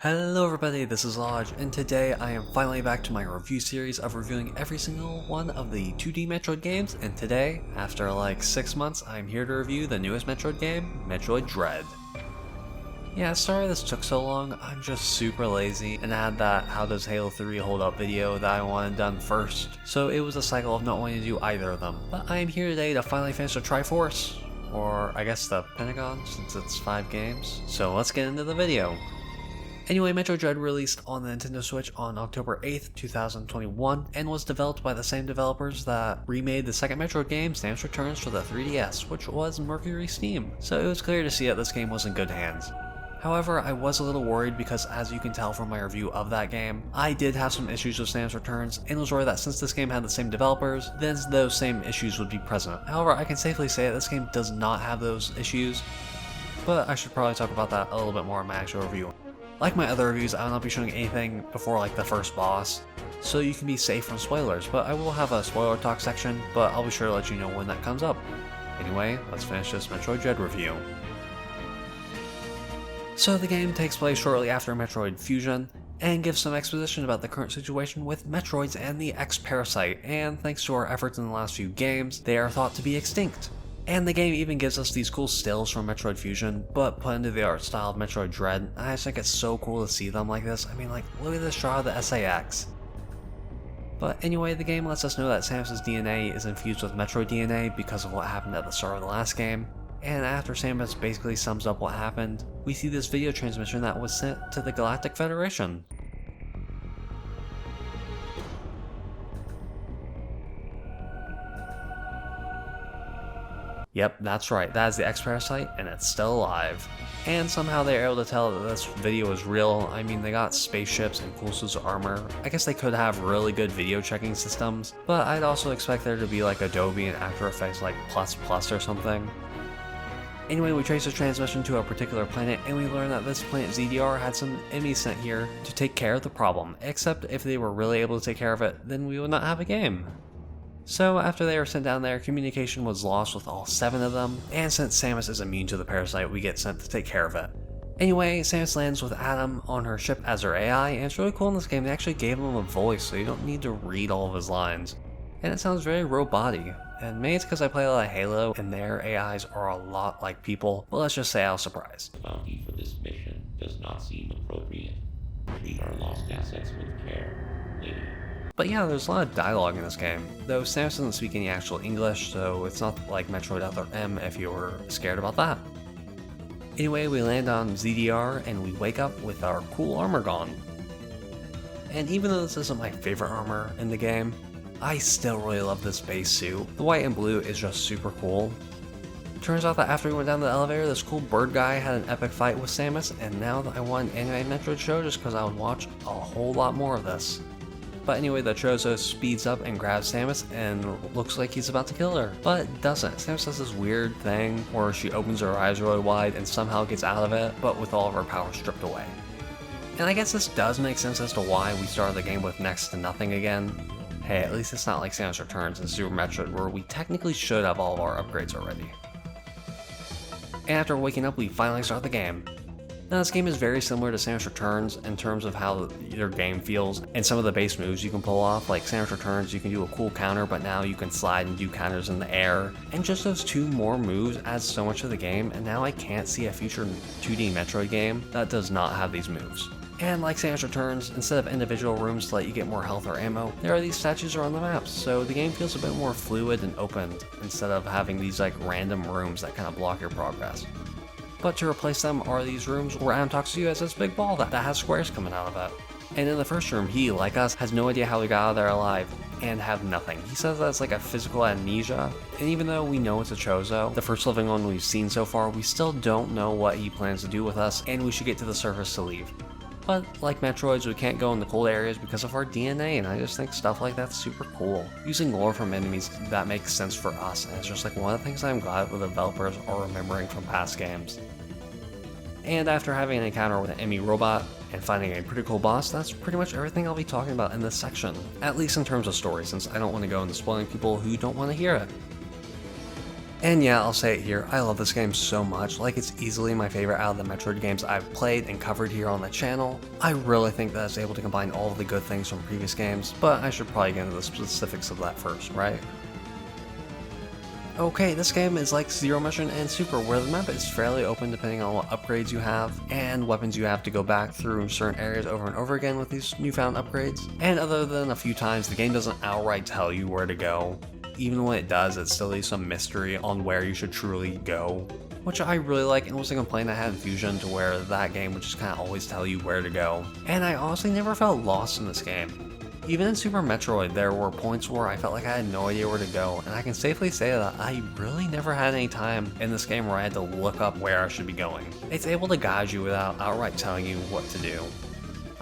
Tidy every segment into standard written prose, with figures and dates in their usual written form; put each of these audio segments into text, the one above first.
Hello everybody, this is Llodg, and today I am finally back to my review series of reviewing every single one of the 2D Metroid games, and today, after like 6 months, I'm here to review the newest Metroid game, Metroid Dread. Yeah, sorry this took so long, I'm just super lazy, and I had that how does Halo 3 hold up video that I wanted done first, so it was a cycle of not wanting to do either of them. But I am here today to finally finish the Triforce, or I guess the Pentagon, since it's 5 games, so let's get into the video. Anyway, Metroid Dread released on the Nintendo Switch on October 8th, 2021, and was developed by the same developers that remade the second Metroid game, Samus Returns, for the 3DS, which was Mercury Steam, so it was clear to see that this game was in good hands. However, I was a little worried because, as you can tell from my review of that game, I did have some issues with Samus Returns, and was worried that since this game had the same developers, then those same issues would be present. However, I can safely say that this game does not have those issues, but I should probably talk about that a little bit more in my actual review. Like my other reviews, I will not be showing anything before like the first boss, so you can be safe from spoilers, but I will have a spoiler talk section, but I'll be sure to let you know when that comes up. Anyway, let's finish this Metroid Dread review. So the game takes place shortly after Metroid Fusion, and gives some exposition about the current situation with Metroids and the X-Parasite, and thanks to our efforts in the last few games, they are thought to be extinct. And the game even gives us these cool stills from Metroid Fusion, but put into the art style of Metroid Dread. I just think it's so cool to see them like this. I mean, like, look at this shot of the SAX. But anyway, the game lets us know that Samus' DNA is infused with Metroid DNA because of what happened at the start of the last game. And after Samus basically sums up what happened, we see this video transmission that was sent to the Galactic Federation. Yep, that's right, that is the X-Parasite, and it's still alive. And somehow they're able to tell that this video is real. I mean, they got spaceships and cool suits of armor. I guess they could have really good video checking systems, but I'd also expect there to be like Adobe and After Effects like ++ or something. Anyway, we trace the transmission to a particular planet, and we learn that this planet ZDR had some enemies sent here to take care of the problem, except if they were really able to take care of it, then we would not have a game. So after they were sent down there, communication was lost with all 7 of them, and since Samus is immune to the parasite, we get sent to take care of it. Anyway, Samus lands with Adam on her ship as her AI, and it's really cool in this game, they actually gave him a voice, so you don't need to read all of his lines. And it sounds very robot-y, and maybe it's because I play a lot of Halo, and their AIs are a lot like people, but let's just say I was surprised. The bounty for this mission does not seem appropriate. Treat our lost assets with care, lady. But yeah, there's a lot of dialogue in this game, though Samus doesn't speak any actual English, so it's not like Metroid Other M if you were scared about that. Anyway, we land on ZDR and we wake up with our cool armor gone. And even though this isn't my favorite armor in the game, I still really love this base suit. The white and blue is just super cool. Turns out that after we went down the elevator, this cool bird guy had an epic fight with Samus, and now I want an anime Metroid show just because I would watch a whole lot more of this. But anyway, the Chozo speeds up and grabs Samus and looks like he's about to kill her, but doesn't. Samus does this weird thing where she opens her eyes really wide and somehow gets out of it, but with all of her power stripped away. And I guess this does make sense as to why we started the game with next to nothing again. Hey, at least it's not like Samus Returns and Super Metroid where we technically should have all of our upgrades already. And after waking up, we finally start the game. Now this game is very similar to Samus Returns in terms of how your game feels and some of the base moves you can pull off. Like Samus Returns, you can do a cool counter, but now you can slide and do counters in the air. And just those 2 more moves adds so much to the game, and now I can't see a future 2D Metroid game that does not have these moves. And like Samus Returns, instead of individual rooms to let you get more health or ammo, there are these statues around the maps, so the game feels a bit more fluid and open instead of having these like random rooms that kind of block your progress. But to replace them are these rooms where Adam talks to you as this big ball that has squares coming out of it. And in the first room, he, like us, has no idea how he got out of there alive, and have nothing. He says that it's like a physical amnesia, and even though we know it's a Chozo, the first living one we've seen so far, we still don't know what he plans to do with us, and we should get to the surface to leave. But like Metroids, we can't go in the cold areas because of our DNA, and I just think stuff like that's super cool. Using lore from enemies that makes sense for us, and it's just like one of the things I'm glad the developers are remembering from past games. And after having an encounter with an enemy robot and finding a pretty cool boss, that's pretty much everything I'll be talking about in this section. At least in terms of story, since I don't want to go into spoiling people who don't want to hear it. And yeah, I'll say it here, I love this game so much, like it's easily my favorite out of the Metroid games I've played and covered here on the channel. I really think that it's able to combine all of the good things from previous games, but I should probably get into the specifics of that first, right? Okay, this game is like Zero Mission and Super, where the map is fairly open depending on what upgrades you have and weapons you have to go back through certain areas over and over again with these newfound upgrades. And other than a few times, the game doesn't outright tell you where to go. Even when it does, it still leaves some mystery on where you should truly go, which I really like, and was a complaint I had in Fusion, to where that game would just kind of always tell you where to go. And I honestly never felt lost in this game. Even in Super Metroid, there were points where I felt like I had no idea where to go, and I can safely say that I really never had any time in this game where I had to look up where I should be going. It's able to guide you without outright telling you what to do.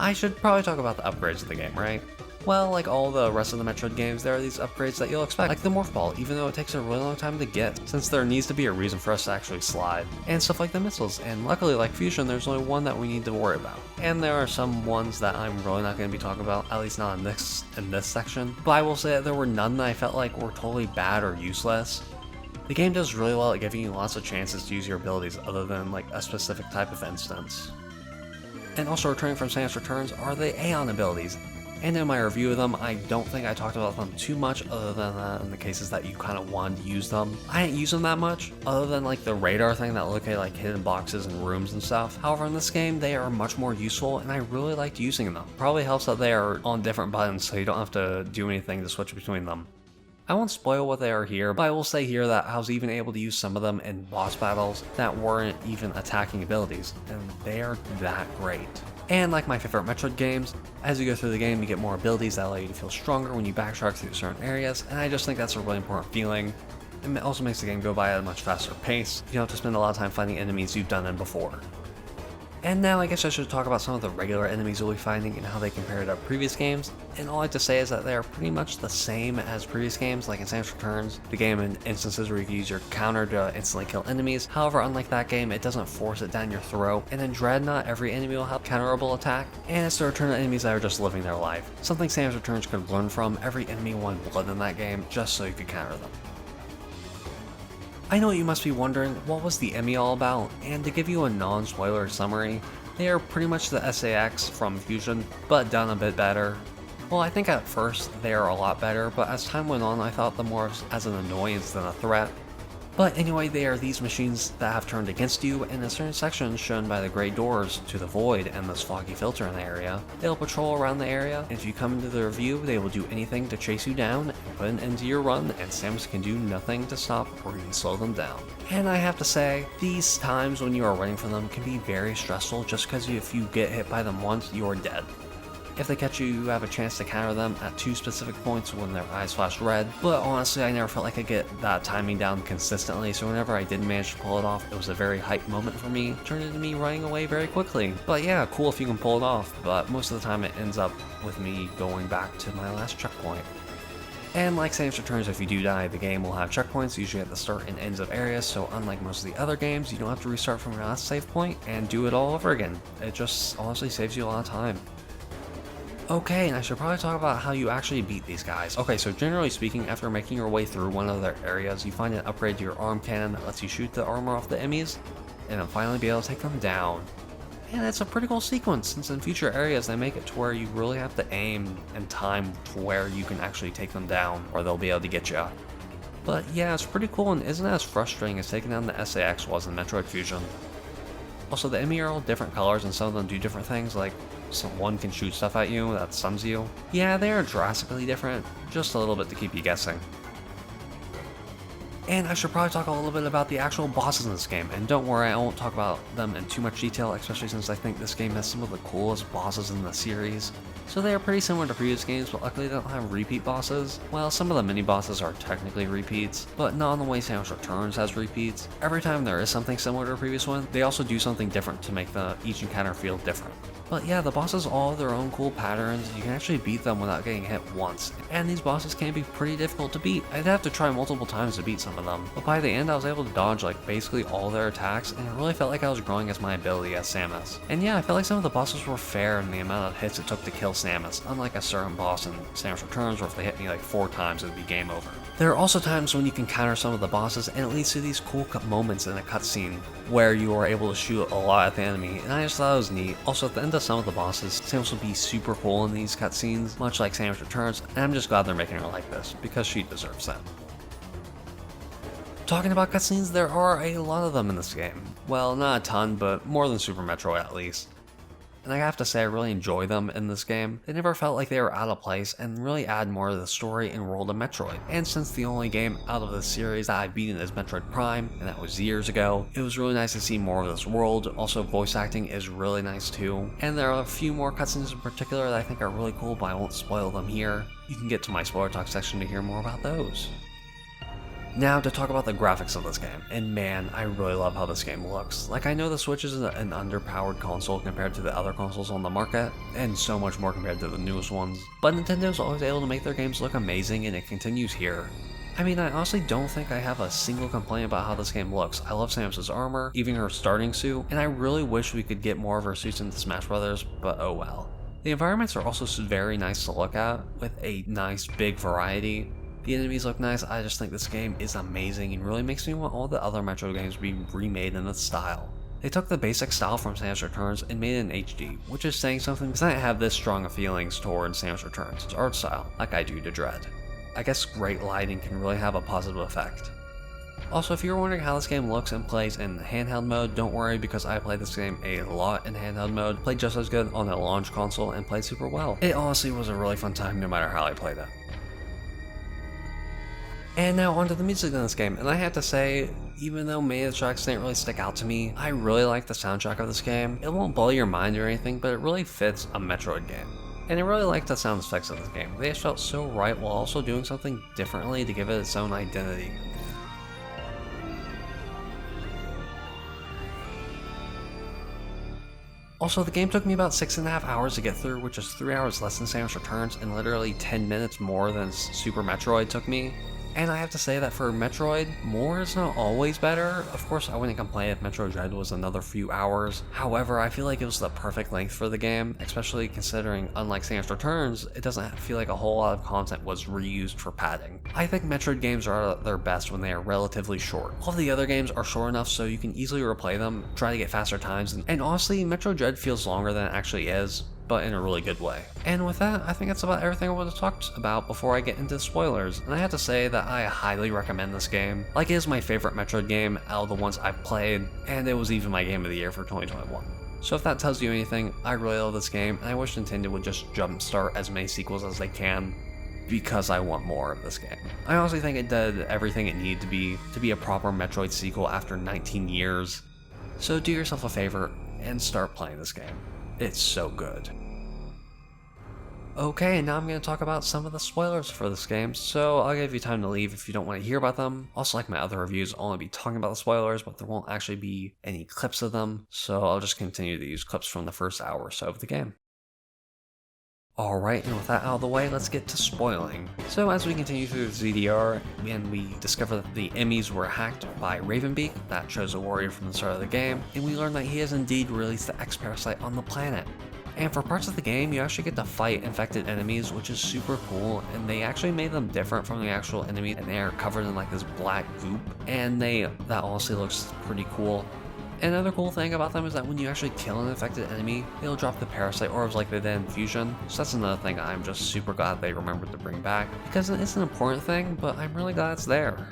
I should probably talk about the upgrades of the game, right? Well, like all the rest of the Metroid games, there are these upgrades that you'll expect, like the Morph Ball, even though it takes a really long time to get, since there needs to be a reason for us to actually slide, and stuff like the missiles, and luckily, like Fusion, there's only one that we need to worry about. And there are some ones that I'm really not going to be talking about, at least not in this section, but I will say that there were none that I felt like were totally bad or useless. The game does really well at giving you lots of chances to use your abilities other than like a specific type of instance. And also returning from Samus Returns are the Aeon abilities. And in my review of them, I don't think I talked about them too much other than in the cases that you kind of wanted to use them. I didn't use them that much, other than like the radar thing that look at like hidden boxes and rooms and stuff. However, in this game, they are much more useful and I really liked using them. Probably helps that they are on different buttons so you don't have to do anything to switch between them. I won't spoil what they are here, but I will say here that I was even able to use some of them in boss battles that weren't even attacking abilities, and they are that great. And like my favorite Metroid games, as you go through the game you get more abilities that allow you to feel stronger when you backtrack through certain areas, and I just think that's a really important feeling. It also makes the game go by at a much faster pace. You don't have to spend a lot of time fighting enemies you've done in before. And now I guess I should talk about some of the regular enemies you'll be finding and how they compare to previous games. And all I have to say is that they are pretty much the same as previous games, like in Samus Returns, the game in instances where you can use your counter to instantly kill enemies. However, unlike that game, it doesn't force it down your throat. And in Dread, not every enemy will have counterable attack, and it's the return of enemies that are just living their life. Something Samus Returns could learn from. Every enemy wanted blood in that game, just so you could counter them. I know you must be wondering, what was the Emmy all about? And to give you a non-spoiler summary, they are pretty much the SAX from Fusion, but done a bit better. Well, I think at first they are a lot better, but as time went on I thought them more as an annoyance than a threat. But anyway, they are these machines that have turned against you, and in certain sections shown by the gray doors to the void and this foggy filter in the area, they'll patrol around the area, and if you come into their view, they will do anything to chase you down and put an end to your run, and Samus can do nothing to stop or even slow them down. And I have to say, these times when you are running from them can be very stressful, just because if you get hit by them once, you are dead. If they catch you, you have a chance to counter them at 2 specific points when their eyes flash red, but honestly I never felt like I get that timing down consistently, so whenever I did manage to pull it off, it was a very hype moment for me, turned into me running away very quickly. But yeah, cool if you can pull it off, but most of the time it ends up with me going back to my last checkpoint. And like Samus Returns, if you do die, the game will have checkpoints, usually at the start and ends of areas, so unlike most of the other games, you don't have to restart from your last save point and do it all over again. It just honestly saves you a lot of time. Okay, and I should probably talk about how you actually beat these guys. Okay, so generally speaking, after making your way through one of their areas, you find an upgrade to your arm cannon that lets you shoot the armor off the enemies, and then finally be able to take them down. And it's a pretty cool sequence, since in future areas they make it to where you really have to aim and time to where you can actually take them down, or they'll be able to get you. But yeah, it's pretty cool and isn't as frustrating as taking down the SAX was in Metroid Fusion. Also, the enemy are all different colors and some of them do different things, like one can shoot stuff at you that stuns you. Yeah, they are drastically different, just a little bit to keep you guessing. And I should probably talk a little bit about the actual bosses in this game, and don't worry, I won't talk about them in too much detail, especially since I think this game has some of the coolest bosses in the series. So they are pretty similar to previous games, but luckily they don't have repeat bosses. Well, some of the mini-bosses are technically repeats, but not in the way Samus Returns has repeats. Every time there is something similar to a previous one, they also do something different to make each encounter feel different. But yeah, the bosses all have their own cool patterns, and you can actually beat them without getting hit once. And these bosses can be pretty difficult to beat. I'd have to try multiple times to beat some of them. But by the end, I was able to dodge like basically all their attacks, and it really felt like I was growing as my ability as Samus. And yeah, I felt like some of the bosses were fair in the amount of hits it took to kill Samus, unlike a certain boss in Samus Returns where if they hit me like 4 times, it would be game over. There are also times when you can counter some of the bosses, and it leads to these cool moments in a cutscene where you are able to shoot a lot at the enemy, and I just thought it was neat. Also, at the end of some of the bosses, Samus will be super cool in these cutscenes, much like Samus Returns, and I'm just glad they're making her like this, because she deserves that. Talking about cutscenes, there are a lot of them in this game. Well, not a ton, but more than Super Metroid at least. And I have to say I really enjoy them in this game. They never felt like they were out of place and really add more to the story and world of Metroid. And since the only game out of the series that I've beaten is Metroid Prime, and that was years ago, it was really nice to see more of this world. Also, voice acting is really nice too. And there are a few more cutscenes in particular that I think are really cool, but I won't spoil them here. You can get to my spoiler talk section to hear more about those. Now to talk about the graphics of this game, and man, I really love how this game looks. Like, I know the Switch is an underpowered console compared to the other consoles on the market, and so much more compared to the newest ones, but Nintendo's always able to make their games look amazing, and it continues here. I mean, I honestly don't think I have a single complaint about how this game looks. I love Samus's armor, even her starting suit, and I really wish we could get more of her suits into Smash Brothers, but oh well. The environments are also very nice to look at, with a nice big variety. The enemies look nice. I just think this game is amazing and really makes me want all the other Metroid games to be remade in this style. They took the basic style from Samus Returns and made it in HD, which is saying something because I didn't have this strong of feelings towards Samus Returns' art style, like I do to Dread. I guess great lighting can really have a positive effect. Also, if you're wondering how this game looks and plays in handheld mode, don't worry because I played this game a lot in handheld mode, played just as good on a launch console, and played super well. It honestly was a really fun time no matter how I played it. And now onto the music in this game, and I have to say, even though many of the tracks didn't really stick out to me, I really like the soundtrack of this game. It won't blow your mind or anything, but it really fits a Metroid game. And I really like the sound effects of this game. They just felt so right while also doing something differently to give it its own identity. Also, the game took me about 6.5 hours to get through, which is 3 hours less than Samus Returns and literally 10 minutes more than Super Metroid took me. And I have to say that for Metroid, more is not always better. Of course, I wouldn't complain if Metroid Dread was another few hours. However, I feel like it was the perfect length for the game, especially considering, unlike Samus Returns, it doesn't feel like a whole lot of content was reused for padding. I think Metroid games are at their best when they are relatively short. All the other games are short enough so you can easily replay them, try to get faster times, and honestly, Metroid Dread feels longer than it actually is, but in a really good way. And with that, I think that's about everything I want to talk about before I get into spoilers. And I have to say that I highly recommend this game. Like, it is my favorite Metroid game out of the ones I've played, and it was even my game of the year for 2021. So if that tells you anything, I really love this game, and I wish Nintendo would just jumpstart as many sequels as they can, because I want more of this game. I honestly think it did everything it needed to be a proper Metroid sequel after 19 years. So do yourself a favor and start playing this game. It's so good. Okay, now I'm going to talk about some of the spoilers for this game, so I'll give you time to leave if you don't want to hear about them. Also, like my other reviews, I'll only be talking about the spoilers, but there won't actually be any clips of them, so I'll just continue to use clips from the first hour or so of the game. Alright, and with that out of the way, let's get to spoiling. So as we continue through the ZDR, and we discover that the Emmys were hacked by Ravenbeak, that chose a warrior from the start of the game, and we learn that he has indeed released the X-Parasite on the planet. And for parts of the game, you actually get to fight infected enemies, which is super cool, and they actually made them different from the actual enemies, and they are covered in like this black goop, and that honestly looks pretty cool. Another cool thing about them is that when you actually kill an infected enemy, they'll drop the parasite orbs like they did in Fusion, so that's another thing I'm just super glad they remembered to bring back, because it's an important thing, but I'm really glad it's there.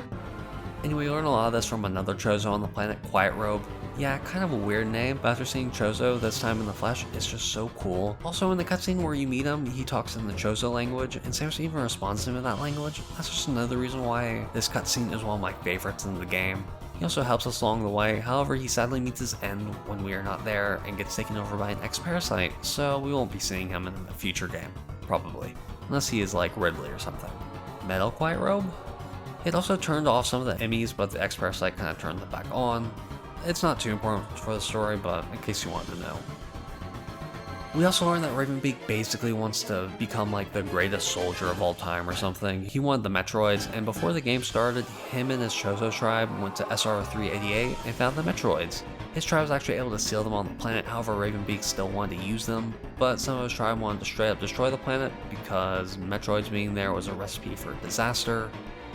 Anyway, we learn a lot of this from another Chozo on the planet, Quiet Robe. Yeah, kind of a weird name, but after seeing Chozo this time in the flesh, it's just so cool. Also, in the cutscene where you meet him, he talks in the Chozo language, and Samus even responds to him in that language. That's just another reason why this cutscene is one of my favorites in the game. He also helps us along the way, however he sadly meets his end when we are not there and gets taken over by an X-Parasite, so we won't be seeing him in a future game, probably. Unless he is like Ridley or something. Metal Quiet Robe? It also turned off some of the Emmys, but the X-Parasite kind of turned them back on. It's not too important for the story, but in case you wanted to know. We also learned that Ravenbeak basically wants to become like the greatest soldier of all time or something. He wanted the Metroids, and before the game started, him and his Chozo tribe went to SR-388 and found the Metroids. His tribe was actually able to steal them on the planet, however Ravenbeak still wanted to use them, but some of his tribe wanted to straight up destroy the planet because Metroids being there was a recipe for disaster.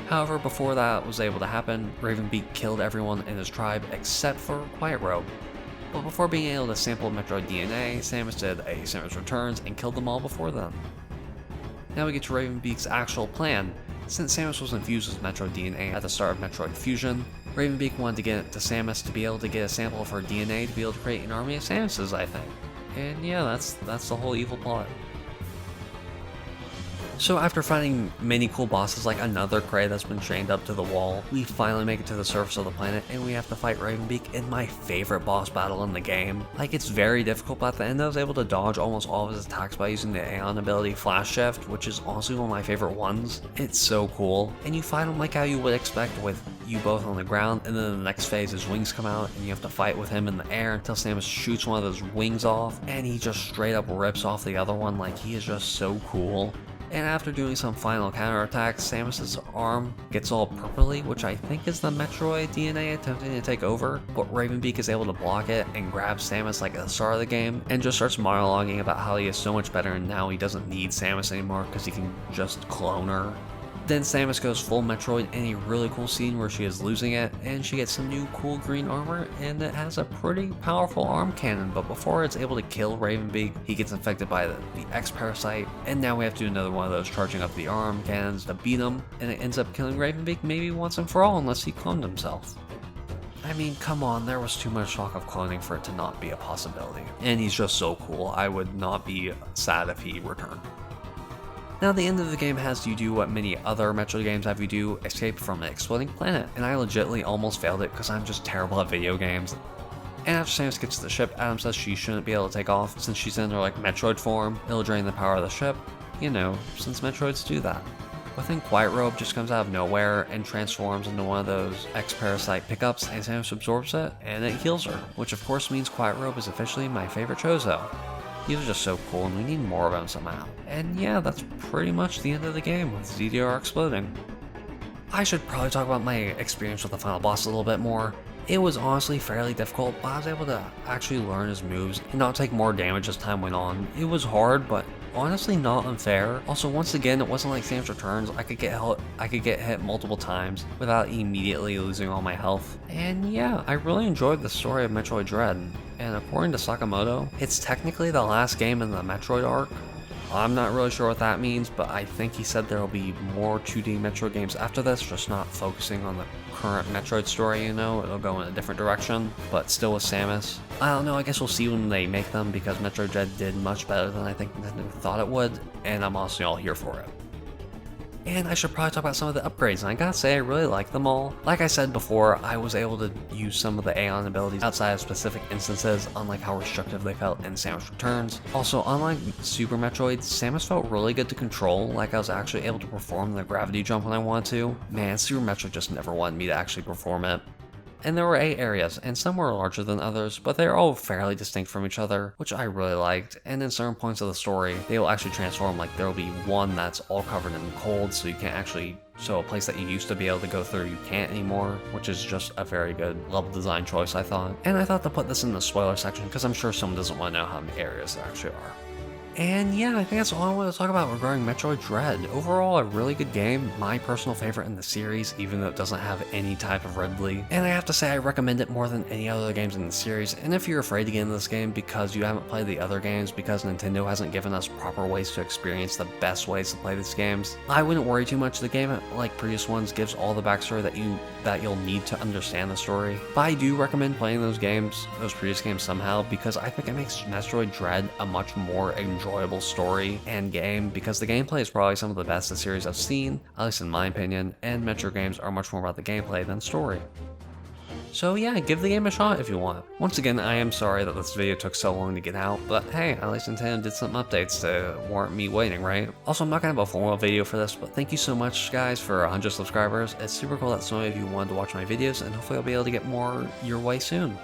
However, before that was able to happen, Ravenbeak killed everyone in his tribe except for Quiet Robe. But before being able to sample Metroid DNA, Samus did a Samus Returns and killed them all before them. Now we get to Ravenbeak's actual plan. Since Samus was infused with Metroid DNA at the start of Metroid Fusion, Ravenbeak wanted to get it to Samus to be able to get a sample of her DNA to be able to create an army of Samuses, I think. And yeah, that's the whole evil plot. So after fighting many cool bosses like another Cray that's been chained up to the wall, we finally make it to the surface of the planet and we have to fight Ravenbeak in my favorite boss battle in the game. Like, it's very difficult, but at the end I was able to dodge almost all of his attacks by using the Aeon ability Flash Shift, which is honestly one of my favorite ones. It's so cool, and you fight him like how you would expect, with you both on the ground, and then in the next phase his wings come out and you have to fight with him in the air until Samus shoots one of those wings off and he just straight up rips off the other one. Like, he is just so cool. And after doing some final counterattacks, Samus's arm gets all purpley, which I think is the Metroid DNA attempting to take over, but Ravenbeak is able to block it and grab Samus like at the start of the game, and just starts monologuing about how he is so much better and now he doesn't need Samus anymore because he can just clone her. Then Samus goes full Metroid in a really cool scene where she is losing it, and she gets some new cool green armor, and it has a pretty powerful arm cannon, but before it's able to kill Ravenbeak, he gets infected by the X-Parasite, and now we have to do another one of those charging up the arm cannons to beat him, and it ends up killing Ravenbeak maybe once and for all unless he cloned himself. I mean, come on, there was too much talk of cloning for it to not be a possibility. And he's just so cool, I would not be sad if he returned. Now the end of the game has you do what many other Metroid games have you do, escape from an exploding planet, and I legitimately almost failed it because I'm just terrible at video games. And after Samus gets to the ship, Adam says she shouldn't be able to take off since she's in her like Metroid form, it'll drain the power of the ship, you know, since Metroids do that. But then Quiet Robe just comes out of nowhere and transforms into one of those X-Parasite pickups, and Samus absorbs it, and it heals her, which of course means Quiet Robe is officially my favorite Chozo. He was just so cool and we need more of him somehow. And yeah, that's pretty much the end of the game with ZDR exploding. I should probably talk about my experience with the final boss a little bit more. It was honestly fairly difficult, but I was able to actually learn his moves and not take more damage as time went on. It was hard, but honestly not unfair. Also, once again, it wasn't like Samus Returns. I could get hit multiple times without immediately losing all my health. And yeah, I really enjoyed the story of Metroid Dread. And according to Sakamoto, it's technically the last game in the Metroid arc. I'm not really sure what that means, but I think he said there will be more 2D Metroid games after this, just not focusing on the current Metroid story, you know, it'll go in a different direction, but still with Samus. I don't know, I guess we'll see when they make them, because Metroid Dread did much better than I think Nintendo thought it would, and I'm honestly all here for it. And I should probably talk about some of the upgrades, and I gotta say I really like them all. Like I said before, I was able to use some of the Aeon abilities outside of specific instances, unlike how restrictive they felt in Samus Returns. Also, unlike Super Metroid, Samus felt really good to control, like I was actually able to perform the gravity jump when I wanted to. Man, Super Metroid just never wanted me to actually perform it. And there were 8 areas, and some were larger than others, but they're all fairly distinct from each other, which I really liked. And in certain points of the story, they will actually transform, like there will be one that's all covered in cold, so you can't actually, so a place that you used to be able to go through, you can't anymore, which is just a very good level design choice, I thought. And I thought to put this in the spoiler section, because I'm sure someone doesn't want to know how many areas there actually are. And yeah, I think that's all I wanted to talk about regarding Metroid Dread. Overall, a really good game, my personal favorite in the series, even though it doesn't have any type of Ridley. And I have to say I recommend it more than any other games in the series, and if you're afraid to get into this game because you haven't played the other games, because Nintendo hasn't given us proper ways to experience the best ways to play these games, I wouldn't worry too much. The game, like previous ones, gives all the backstory that you'll need to understand the story. But I do recommend playing those previous games somehow, because I think it makes Metroid Dread a much more enjoyable story and game, because the gameplay is probably some of the best the series I've seen, at least in my opinion, and Metroid games are much more about the gameplay than story. So yeah, give the game a shot if you want. Once again, I am sorry that this video took so long to get out, but hey, at least Nintendo did some updates to warrant me waiting, right? Also, I'm not gonna have a formal video for this, but thank you so much guys for 100 subscribers. It's super cool that so many of you wanted to watch my videos, and hopefully I'll be able to get more your way soon.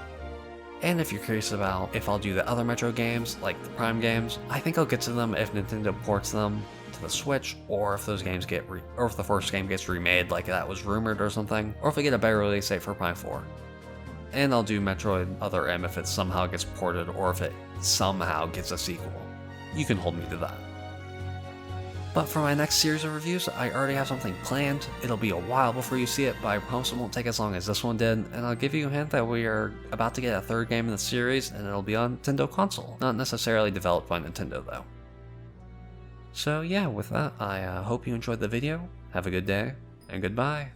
And if you're curious about if I'll do the other Metro games, like the Prime games, I think I'll get to them if Nintendo ports them to the Switch, or if those games or if the first game gets remade like that was rumored or something, or if we get a better release date for Prime 4. And I'll do Metroid Other M if it somehow gets ported, or if it somehow gets a sequel. You can hold me to that. But for my next series of reviews, I already have something planned. It'll be a while before you see it, but I promise it won't take as long as this one did, and I'll give you a hint that we are about to get a third game in the series, and it'll be on Nintendo console. Not necessarily developed by Nintendo though. So yeah, with that, I hope you enjoyed the video, have a good day, and goodbye.